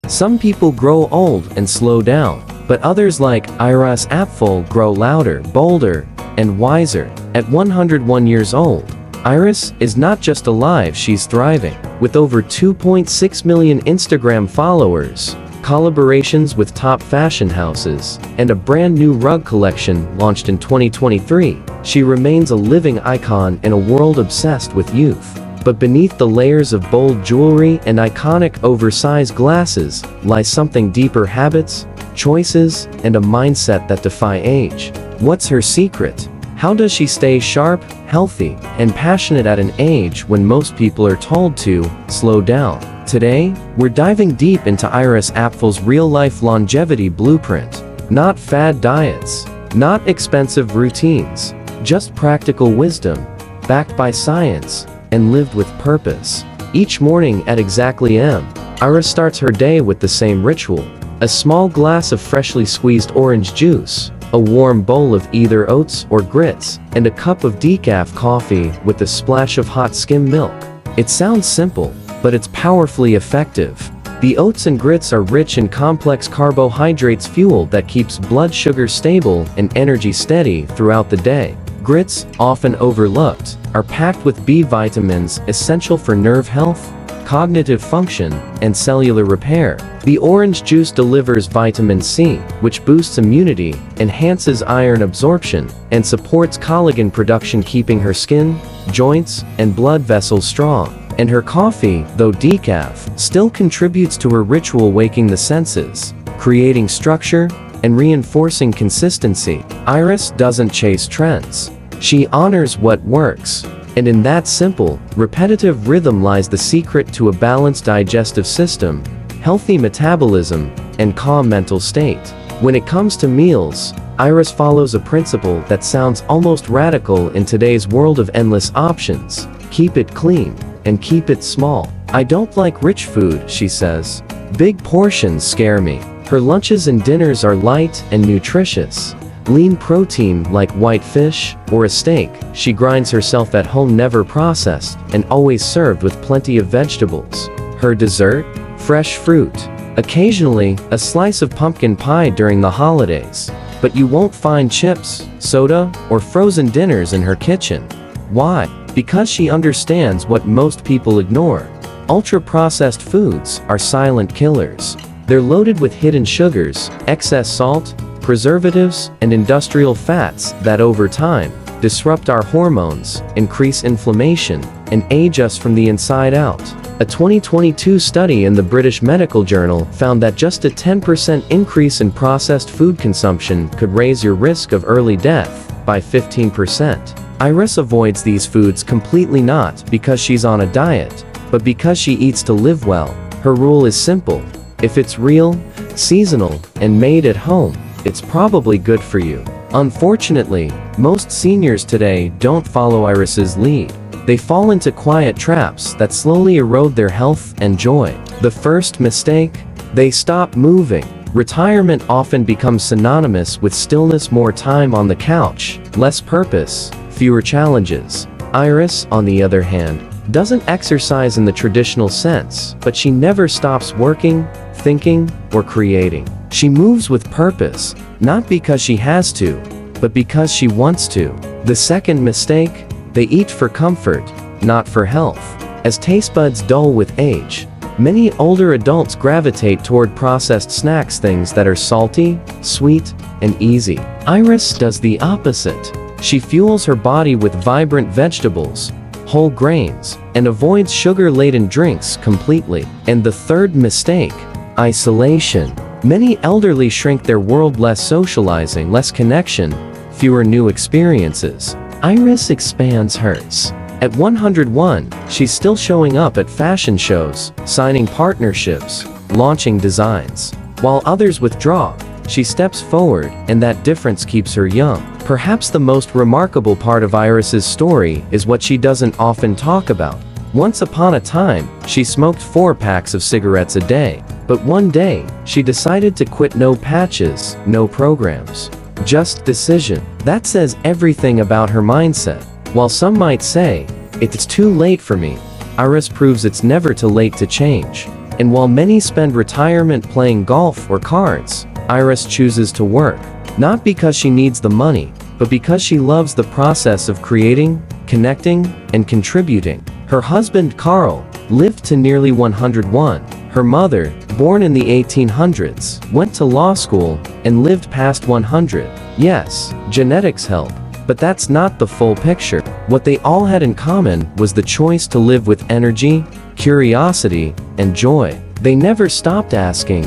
Some people grow old and slow down, but others like Iris Apfel grow louder, bolder, and wiser. At 101 years old, Iris is not just alive, she's thriving. With over 2.6 million Instagram followers, collaborations with top fashion houses, and a brand new rug collection launched in 2023, she remains a living icon in a world obsessed with youth. But beneath the layers of bold jewelry and iconic oversized glasses lie something deeper: habits, choices, and a mindset that defy age. What's her secret? How does she stay sharp, healthy, and passionate at an age when most people are told to slow down? Today, we're diving deep into Iris Apfel's real-life longevity blueprint. Not fad diets, not expensive routines, just practical wisdom, backed by science, and lived with purpose. Each morning at exactly m, Iris starts her day with the same ritual: a small glass of freshly squeezed orange juice, a warm bowl of either oats or grits, and a cup of decaf coffee with a splash of hot skim milk. It sounds simple, but it's powerfully effective. The oats and grits are rich in complex carbohydrates, fuel that keeps blood sugar stable and energy steady throughout the day. Grits, often overlooked, are packed with B vitamins essential for nerve health, cognitive function, and cellular repair. The orange juice delivers vitamin C, which boosts immunity, enhances iron absorption, and supports collagen production, keeping her skin, joints, and blood vessels strong. And her coffee, though decaf, still contributes to her ritual, waking the senses, creating structure, and reinforcing consistency. Iris doesn't chase trends. She honors what works. And in that simple, repetitive rhythm lies the secret to a balanced digestive system, healthy metabolism, and calm mental state. When it comes to meals, Iris follows a principle that sounds almost radical in today's world of endless options: keep it clean, and keep it small. "I don't like rich food," she says. "Big portions scare me." Her lunches and dinners are light and nutritious. Lean protein like white fish or a steak. She grinds herself at home, never processed, and always served with plenty of vegetables. Her dessert? Fresh fruit. Occasionally, a slice of pumpkin pie during the holidays. But you won't find chips, soda, or frozen dinners in her kitchen. Why? Because she understands what most people ignore. Ultra-processed foods are silent killers. They're loaded with hidden sugars, excess salt, preservatives, and industrial fats that over time disrupt our hormones, increase inflammation, and age us from the inside out. A 2022 study in the British Medical Journal found that just a 10% increase in processed food consumption could raise your risk of early death by 15%. Iris avoids these foods completely, not because she's on a diet, but because she eats to live well. Her rule is simple: if it's real, seasonal, and made at home, it's probably good for you. Unfortunately, most seniors today don't follow Iris's lead. They fall into quiet traps that slowly erode their health and joy. The first mistake: they stop moving. Retirement often becomes synonymous with stillness, more time on the couch, less purpose, fewer challenges. Iris, on the other hand, doesn't exercise in the traditional sense, but she never stops working, thinking, or creating. She moves with purpose, not because she has to, but because she wants to. The second mistake: they eat for comfort, not for health. As taste buds dull with age, many older adults gravitate toward processed snacks, things that are salty, sweet, and easy. Iris does the opposite. She fuels her body with vibrant vegetables, whole grains, and avoids sugar-laden drinks completely. And the third mistake: isolation. Many elderly shrink their world, less socializing, less connection, fewer new experiences. Iris expands hers. At 101, she's still showing up at fashion shows, signing partnerships, launching designs. While others withdraw, she steps forward, and that difference keeps her young. Perhaps the most remarkable part of Iris's story is what she doesn't often talk about. Once upon a time, she smoked 4 packs of cigarettes a day. But one day, she decided to quit. No patches, no programs, just decision. That says everything about her mindset. While some might say, "It's too late for me," Iris proves it's never too late to change. And while many spend retirement playing golf or cards, Iris chooses to work, not because she needs the money, but because she loves the process of creating, connecting, and contributing. Her husband Carl lived to nearly 101. Her mother, born in the 1800s, went to law school and lived past 100. Yes, genetics help, but that's not the full picture. What they all had in common was the choice to live with energy, curiosity, and joy. They never stopped asking,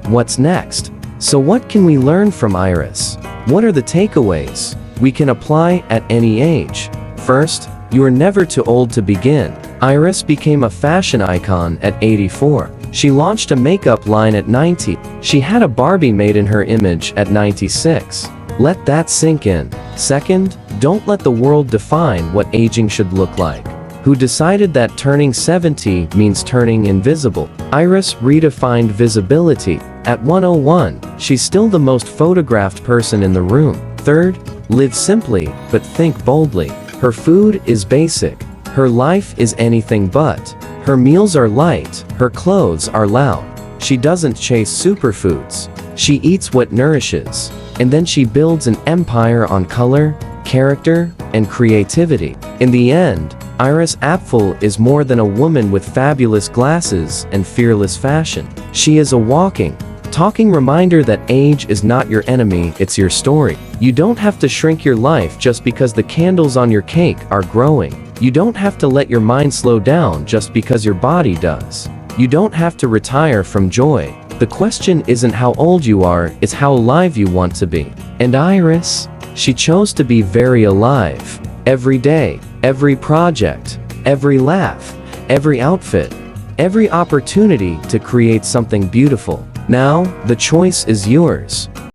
"What's next?" So what can we learn from Iris? What are the takeaways we can apply at any age? First, you are never too old to begin. Iris became a fashion icon at 84. She launched a makeup line at 90. She had a Barbie made in her image at 96. Let that sink in. Second, don't let the world define what aging should look like. Who decided that turning 70 means turning invisible? Iris redefined visibility. At 101, she's still the most photographed person in the room. Third, live simply, but think boldly. Her food is basic. Her life is anything but. Her meals are light. Her clothes are loud. She doesn't chase superfoods. She eats what nourishes. And then she builds an empire on color, character, and creativity. In the end, Iris Apfel is more than a woman with fabulous glasses and fearless fashion. She is a walking, talking reminder that age is not your enemy, it's your story. You don't have to shrink your life just because the candles on your cake are growing. You don't have to let your mind slow down just because your body does. You don't have to retire from joy. The question isn't how old you are, it's how alive you want to be. And Iris, she chose to be very alive. Every day, every project, every laugh, every outfit, every opportunity to create something beautiful. Now, the choice is yours.